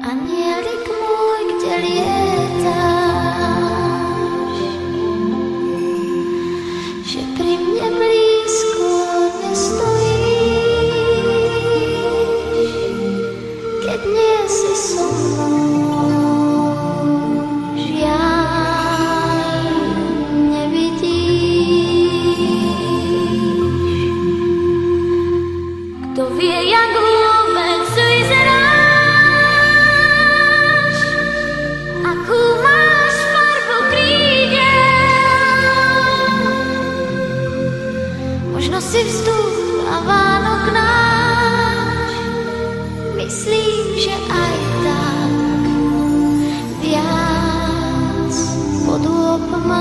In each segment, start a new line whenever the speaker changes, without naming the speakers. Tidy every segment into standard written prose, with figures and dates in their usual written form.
Anielik môj, kde lietáš, že pri mne blízko nestojíš, keď nie si so mnou, žiaľ nevidíš. Kto vie, jak vôbec vyzeráš, akú máš farbu krídel, možno si vzduch a Vánok náš, myslím, že aj tak viac podôb máš.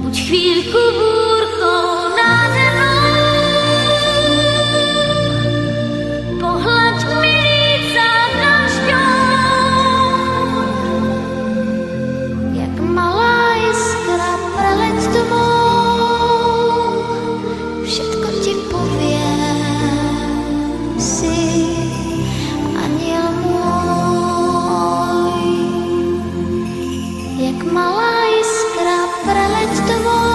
Buď chvíľku búrkou nade mnou, pohľaď mi líca dažďom, jak malá iskra preleď tmou, všetko ti poviem, si aniel môj. Jak malá iskra preleď tmou,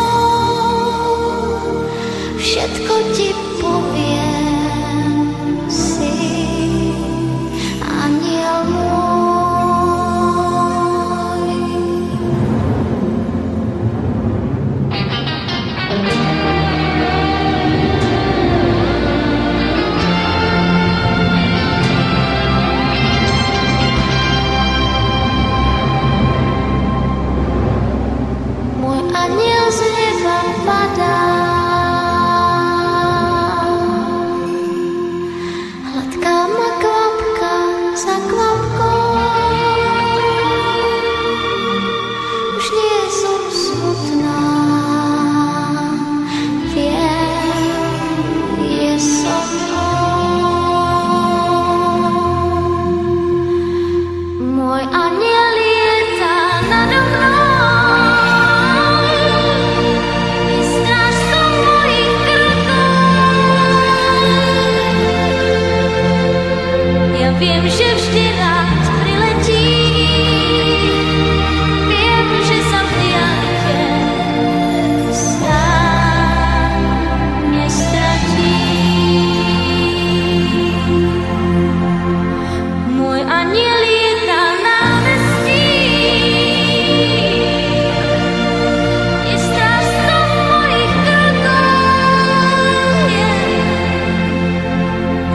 všetko ti poviem, si aniel môj. Môj aniel z neba padá, hladká ma kvapka za kvapkou, už nie som smutná, viem, je so mnou. Môj aniel lieta nado mnou, je strážcom mojich krokov. Ja viem, že vždy rád priletí, viem, že sa v diaľke sám nestratí. Môj aniel lieta na námestí, je strážcom mojich krokov.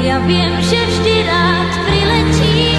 Ja viem, že vždy rád priletí,